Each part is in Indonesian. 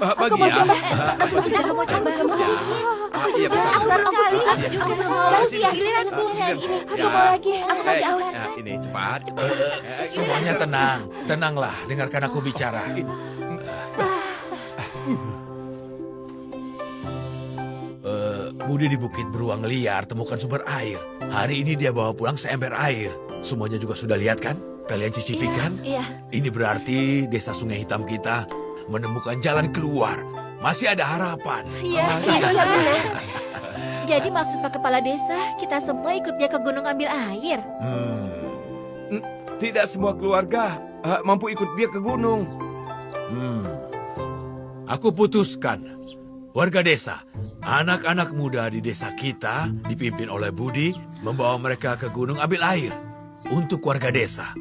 Aku mau coba. Aku mau coba. Aku juga. Aku baru kali. Aku juga. Bagus ya. Giliranku. Ini. Aku mau lagi. Aku masih haus. Ini cepat. Semuanya tenang. Tenanglah, dengarkan aku bicara. Budi di Bukit Beruang Liar temukan sumber air. Hari ini dia bawa pulang seember air. Semuanya juga sudah lihat kan? Kalian cicipi kan? Iya. Ini berarti desa Sungai Hitam kita menemukan jalan keluar. Masih ada harapan. Iya. Jadi maksud Pak Kepala Desa, kita semua ikut dia ke gunung ambil air. Tidak semua keluarga mampu ikut dia ke gunung. Aku putuskan. Warga desa, anak-anak muda di desa kita dipimpin oleh Budi membawa mereka ke gunung ambil air untuk warga desa.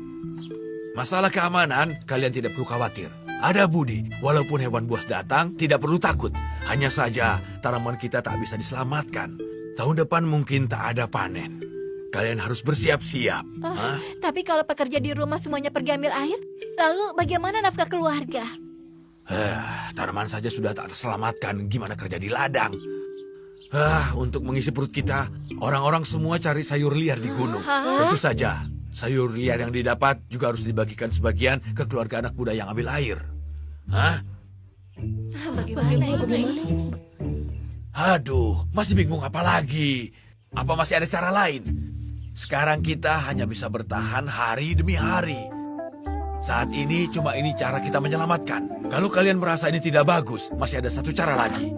Masalah keamanan, kalian tidak perlu khawatir. Ada Budi, walaupun hewan buas datang, tidak perlu takut. Hanya saja tanaman kita tak bisa diselamatkan. Tahun depan mungkin tak ada panen. Kalian harus bersiap-siap. Tapi kalau pekerja di rumah semuanya pergi ambil air, lalu bagaimana nafkah keluarga? Tanaman saja sudah tak terselamatkan, gimana kerja di ladang? Untuk mengisi perut kita, orang-orang semua cari sayur liar di gunung. Tentu saja, sayur liar yang didapat juga harus dibagikan sebagian ke keluarga anak muda yang ambil air. Bagaimana ini? Aduh, masih bingung apa lagi? Apa masih ada cara lain? Sekarang kita hanya bisa bertahan hari demi hari. Saat ini cuma ini cara kita menyelamatkan. Kalau kalian merasa ini tidak bagus, masih ada satu cara lagi.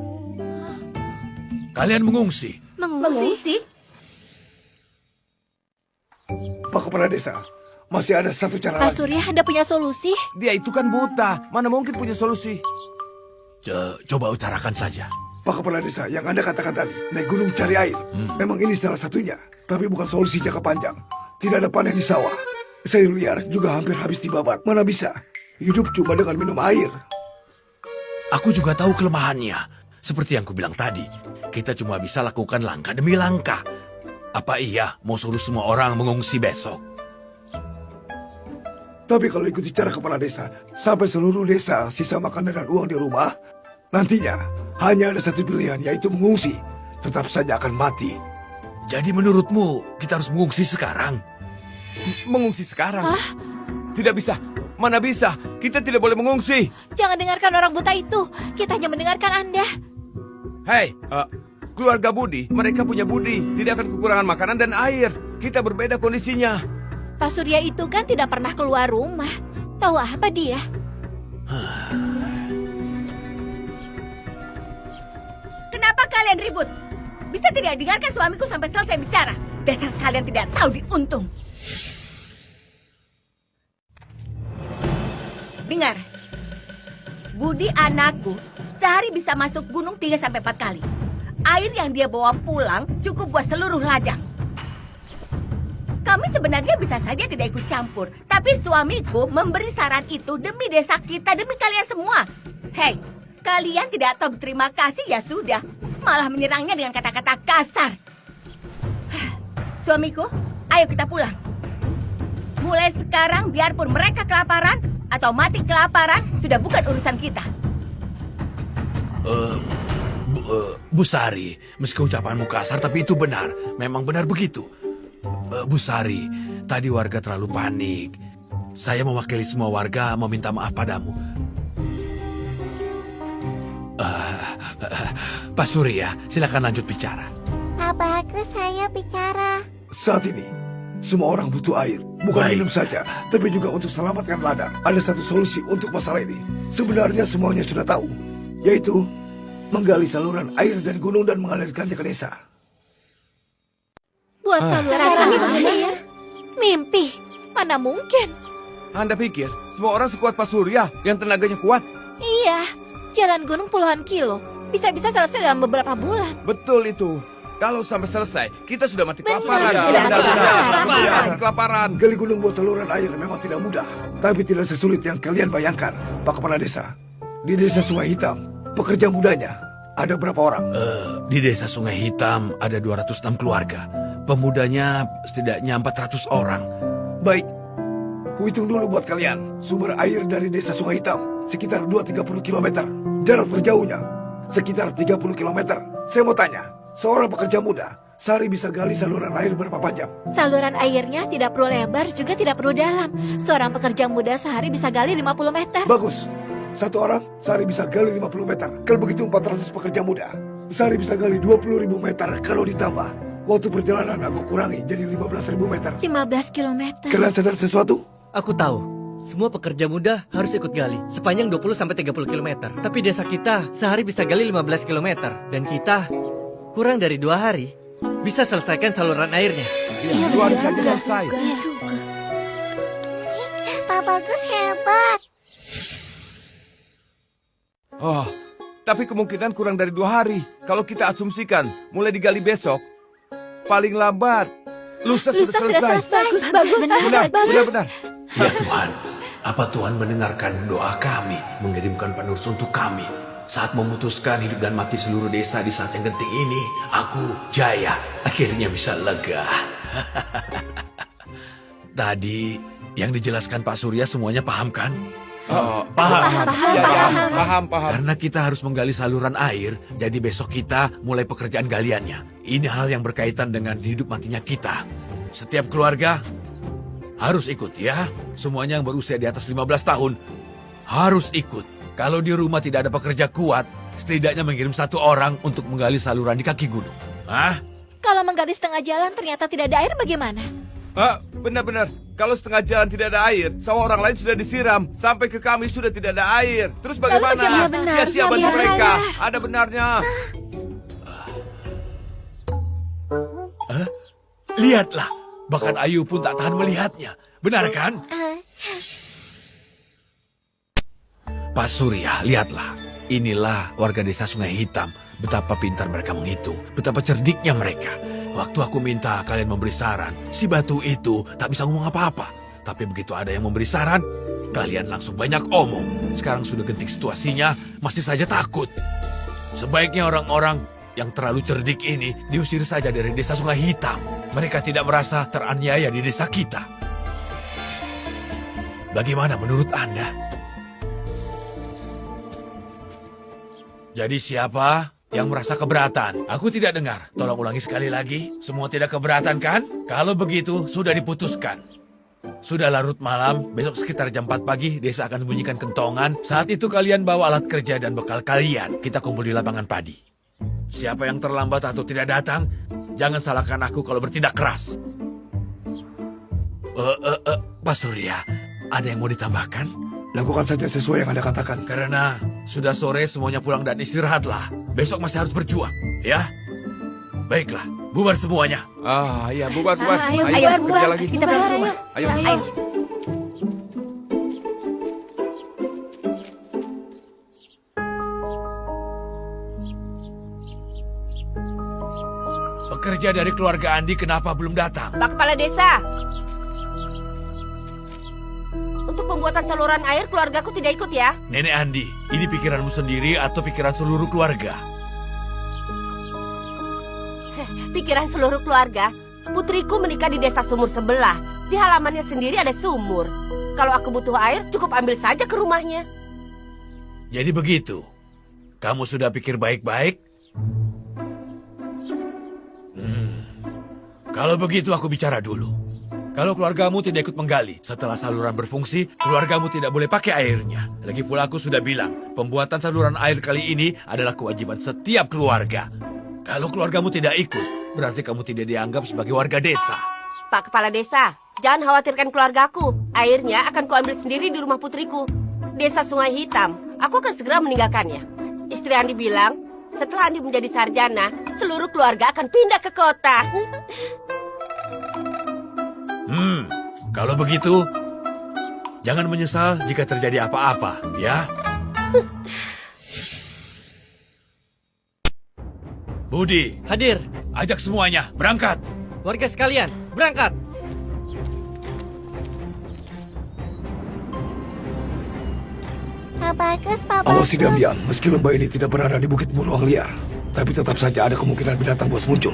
Kalian mengungsi. Mengungsi? Pak Kepala Desa, masih ada satu cara Pak lagi. Surya, Anda punya solusi? Dia itu kan buta. Mana mungkin punya solusi? Coba utarakan saja. Pak Kepala Desa, yang Anda katakan tadi, naik gunung cari air. Memang ini salah satunya, tapi bukan solusi jangka panjang. Tidak ada panen di sawah. Sayur liar juga hampir habis dibabat. Mana bisa? Hidup cuma dengan minum air. Aku juga tahu kelemahannya. Seperti yang kubilang tadi, kita cuma bisa lakukan langkah demi langkah. Apa iya mau suruh semua orang mengungsi besok? Tapi kalau ikuti cara kepala desa, sampai seluruh desa sisa makanan dan uang di rumah, nantinya hanya ada satu pilihan, yaitu mengungsi. Tetap saja akan mati. Jadi menurutmu kita harus mengungsi sekarang? Mengungsi sekarang? Tidak bisa. Mana bisa? Kita tidak boleh mengungsi. Jangan dengarkan orang buta itu. Kita hanya mendengarkan Anda. Hei, keluarga Budi, mereka punya budi. Tidak akan kekurangan makanan dan air. Kita berbeda kondisinya. Pak Surya itu kan tidak pernah keluar rumah. Tahu apa dia? Kenapa kalian ribut? Bisa tidak dengarkan suamiku sampai selesai bicara? Dasar kalian tidak tahu diuntung. Dengar, Budi anakku sehari bisa masuk gunung 3-4 kali. Air yang dia bawa pulang cukup buat seluruh ladang. Kami sebenarnya bisa saja tidak ikut campur, tapi suamiku memberi saran itu demi desa kita, demi kalian semua. Hei, kalian tidak tahu berterima kasih ya sudah, malah menyerangnya dengan kata-kata kasar. Suamiku, ayo kita pulang. Mulai sekarang biarpun mereka kelaparan atau mati kelaparan, sudah bukan urusan kita. Bu Sari, meski ucapanmu kasar tapi itu benar. Memang benar begitu. Bu Sari, tadi warga terlalu panik. Saya mewakili semua warga meminta maaf padamu. Pak Surya, silakan lanjut bicara. Bagus saya bicara. Saat ini, semua orang butuh air. Bukan Baik. minum saja, tapi juga untuk selamatkan ladang. Ada satu solusi untuk masalah ini. Sebenarnya semuanya sudah tahu, yaitu menggali saluran air dari gunung dan mengalirkannya ke desa. Buat saluran air? Mimpi. Mana mungkin? Anda pikir semua orang sekuat Pak Surya yang tenaganya kuat? Iya, jalan gunung puluhan kilo. Bisa-bisa selesai dalam beberapa bulan. Betul itu. Kalau sampai selesai, kita sudah mati Benar, kelaparan. sudah mati kelaparan. Mati kelaparan. Gali gunung buat saluran air memang tidak mudah, tapi tidak sesulit yang kalian bayangkan, Pak Kepala Desa. Di desa Sungai Hitam, pekerja mudanya ada berapa orang? Di desa Sungai Hitam ada 206 keluarga. Pemudanya setidaknya 400 orang. Baik, kuhitung dulu buat kalian. Sumber air dari desa Sungai Hitam sekitar 230 km. Jarak terjauhnya sekitar 30 km. Saya mau tanya, seorang pekerja muda sehari bisa gali saluran air berapa panjang? Saluran airnya tidak perlu lebar juga tidak perlu dalam. Seorang pekerja muda sehari bisa gali 50 meter. Bagus. Satu orang sehari bisa gali 50 meter. Kalau begitu 400 pekerja muda sehari bisa gali 20.000 meter. Kalau ditambah waktu perjalanan aku kurangi jadi 15.000 meter. 15 kilometer. Kalian sadar sesuatu? Aku tahu. Semua pekerja muda harus ikut gali sepanjang 20-30 km. Tapi desa kita sehari bisa gali 15 km. Dan kita kurang dari 2 hari bisa selesaikan saluran airnya. Iya, 2 hari saja selesai. Pak Bagus hebat. Oh, tapi kemungkinan kurang dari 2 hari. Kalau kita asumsikan mulai digali besok, paling lambat lusa sudah selesai. Bagus, Benar. Ya Tuhan, apa Tuhan mendengarkan doa kami, mengirimkan penerus untuk kami? Saat memutuskan hidup dan mati seluruh desa di saat yang genting ini, aku, Jaya, akhirnya bisa lega. Tadi, yang dijelaskan Pak Surya semuanya paham kan? Paham. Ya, paham. Karena kita harus menggali saluran air, jadi besok kita mulai pekerjaan galiannya. Ini hal yang berkaitan dengan hidup matinya kita. Setiap keluarga harus ikut ya. Semuanya yang berusia di atas 15 tahun harus ikut. Kalau di rumah tidak ada pekerja kuat, setidaknya mengirim 1 orang untuk menggali saluran di kaki gunung. Hah? Kalau menggali setengah jalan ternyata tidak ada air bagaimana? Benar. Kalau setengah jalan tidak ada air, sawah orang lain sudah disiram. Sampai ke kami sudah tidak ada air. Terus bagaimana? bagaimana benar? Sia-sia bantu Bagaimana? mereka. Ada benarnya. Lihatlah, bahkan Ayu pun tak tahan melihatnya. Benar kan? Pak Surya, lihatlah. Inilah warga desa Sungai Hitam. Betapa pintar mereka menghitung. Betapa cerdiknya mereka. Waktu aku minta kalian memberi saran, si batu itu tak bisa ngomong apa-apa. Tapi begitu ada yang memberi saran, kalian langsung banyak omong. Sekarang sudah genting situasinya, masih saja takut. Sebaiknya orang-orang yang terlalu cerdik ini diusir saja dari desa Sungai Hitam. Mereka tidak merasa teraniaya di desa kita. Bagaimana menurut Anda? Jadi siapa yang merasa keberatan? Aku tidak dengar. Tolong ulangi sekali lagi. Semua tidak keberatan kan? Kalau begitu, sudah diputuskan. Sudah larut malam, besok sekitar jam 4 pagi, desa akan bunyikan kentongan. Saat itu kalian bawa alat kerja dan bekal kalian. Kita kumpul di lapangan padi. Siapa yang terlambat atau tidak datang, jangan salahkan aku kalau bertindak keras. Pak Surya, ada yang mau ditambahkan? Lakukan saja sesuai yang Anda katakan. Karena sudah sore semuanya pulang dan istirahatlah. Besok masih harus berjuang, ya? Baiklah, bubar semuanya. Iya, bubar. Ayo, kerja lagi. Kita pulang ke rumah. Ayo. Pekerja dari keluarga Andi kenapa belum datang? Pak Kepala Desa. Untuk pembuatan saluran air keluargaku tidak ikut ya. Nenek Andi, ini pikiranmu sendiri atau pikiran seluruh keluarga? Pikiran seluruh keluarga. Putriku menikah di desa sumur sebelah. Di halamannya sendiri ada sumur. Kalau aku butuh air, cukup ambil saja ke rumahnya. Jadi begitu. Kamu sudah pikir baik-baik? Kalau begitu aku bicara dulu. Kalau keluargamu tidak ikut menggali, setelah saluran berfungsi, keluargamu tidak boleh pakai airnya. Lagi pula aku sudah bilang, pembuatan saluran air kali ini adalah kewajiban setiap keluarga. Kalau keluargamu tidak ikut, berarti kamu tidak dianggap sebagai warga desa. Pak Kepala Desa, jangan khawatirkan keluargaku. Airnya akan kuambil sendiri di rumah putriku. Desa Sungai Hitam, aku akan segera meninggalkannya. Istri Andi bilang, setelah Andi menjadi sarjana, seluruh keluarga akan pindah ke kota. Kalau begitu, jangan menyesal jika terjadi apa-apa, ya? Budi, Hadir, ajak semuanya, berangkat. warga sekalian, berangkat. Pak Bagus, Pak Awasi Bagus. Damian, meski lomba ini tidak berada di bukit beruang liar, tapi tetap saja ada kemungkinan binatang buas muncul.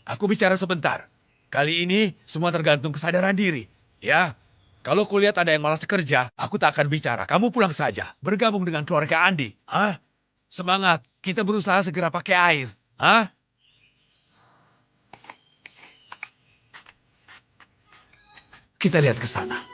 Aku bicara sebentar. Kali ini semua tergantung kesadaran diri. Ya, kalau kulihat ada yang malas kerja, aku tak akan bicara. Kamu pulang saja, bergabung dengan keluarga Andi. Semangat, kita berusaha segera pakai air. Kita lihat ke sana.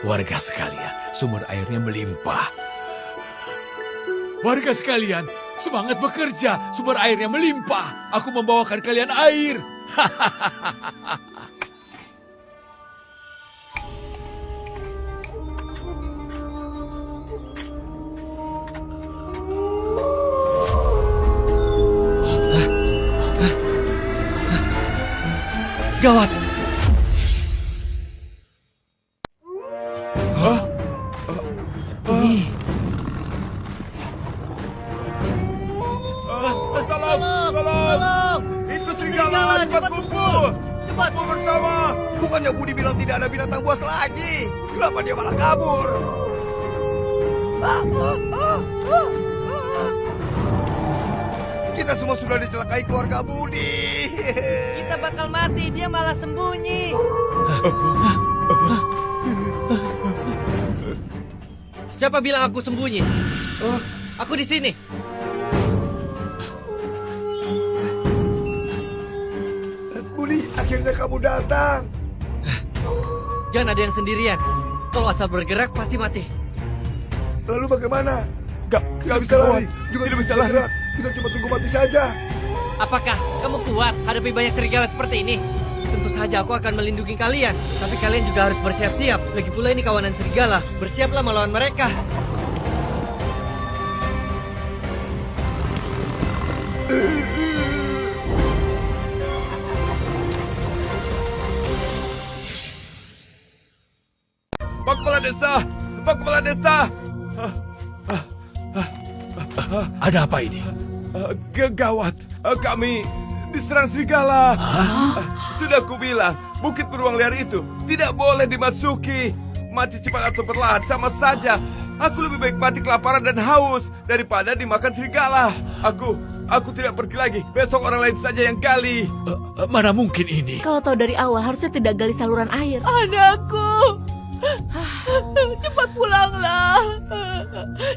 Warga sekalian, sumber airnya melimpah. Warga sekalian, semangat bekerja, sumber airnya melimpah. Aku membawakan kalian air. Gawat! Tolong! Itu serigala, cepat kumpul! Cepat! Kumpul bersama! Bukannya Budi bilang tidak ada binatang buas lagi? Kenapa dia malah kabur? Kita semua sudah dicelakai keluarga Budi. Kita bakal mati, dia malah sembunyi. Siapa bilang aku sembunyi? Aku di sini. Budi, akhirnya kamu datang. Jangan ada yang sendirian. Kalau asal bergerak pasti mati. Lalu bagaimana? Gak Bisa lari, juga tidak bisa lari. gerak. Kita cuma tunggu mati saja. Apakah kamu kuat hadapi banyak serigala seperti ini? Tentu saja aku akan melindungi kalian. Tapi kalian juga harus bersiap-siap. Lagi pula ini kawanan serigala. Bersiaplah melawan mereka. Pak Kepala Desa! Pak Kepala Desa! Ada apa ini? Gawat! Kami diserang serigala! Sudah kubilang, bukit beruang liar itu tidak boleh dimasuki. Mati cepat atau perlahan sama saja. Aku lebih baik mati kelaparan dan haus daripada dimakan serigala. Aku tidak pergi lagi. Besok orang lain saja yang gali. Mana mungkin ini? Kalau tahu dari awal harusnya tidak gali saluran air. Anakku, cepat pulanglah.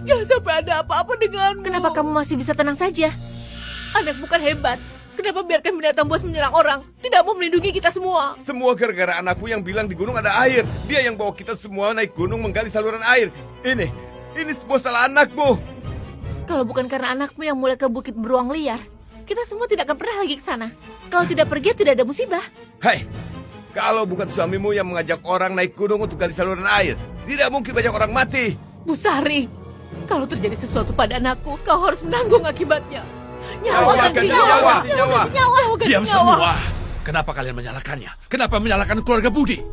Jangan sampai ada apa-apa denganmu. Kenapa kamu masih bisa tenang saja? Anak bukan hebat. Kenapa biarkan binatang buas menyerang orang? Tidak mau melindungi kita semua. Semua gara-gara anakku yang bilang di gunung ada air. Dia yang bawa kita semua naik gunung menggali saluran air. Ini semua salah anakmu. Kalau bukan karena anakmu yang mulai ke bukit beruang liar, kita semua tidak akan pernah lagi ke sana. Kalau tidak pergi, tidak ada musibah. Hai, kalau bukan suamimu yang mengajak orang naik gunung untuk gali saluran air, tidak mungkin banyak orang mati. Bu Sari, kalau terjadi sesuatu pada anakku, kau harus menanggung akibatnya. Nyawa ganti nyawa. ganti Diam nyawa. semua. Kenapa kalian menyalahkannya? Kenapa menyalahkan keluarga Budi?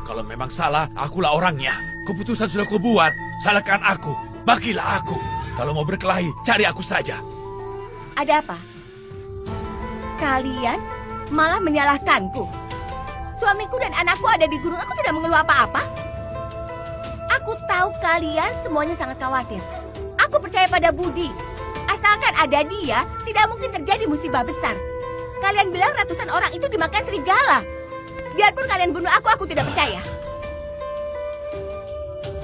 Kalau memang salah, akulah orangnya. Keputusan sudah kubuat. Salahkan aku. Bagilah aku. Kalau mau berkelahi, cari aku saja. Ada apa? Kalian malah menyalahkanku. Suamiku dan anakku ada di gunung, aku tidak mengeluh apa-apa. Aku tahu kalian semuanya sangat khawatir. Aku percaya pada Budi. Asalkan ada dia, tidak mungkin terjadi musibah besar. Kalian bilang ratusan orang itu dimakan serigala. Biarpun kalian bunuh aku tidak percaya.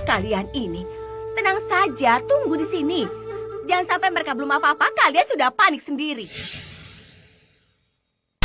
Kalian ini, tenang saja, tunggu di sini. Jangan sampai mereka belum apa-apa, kalian sudah panik sendiri.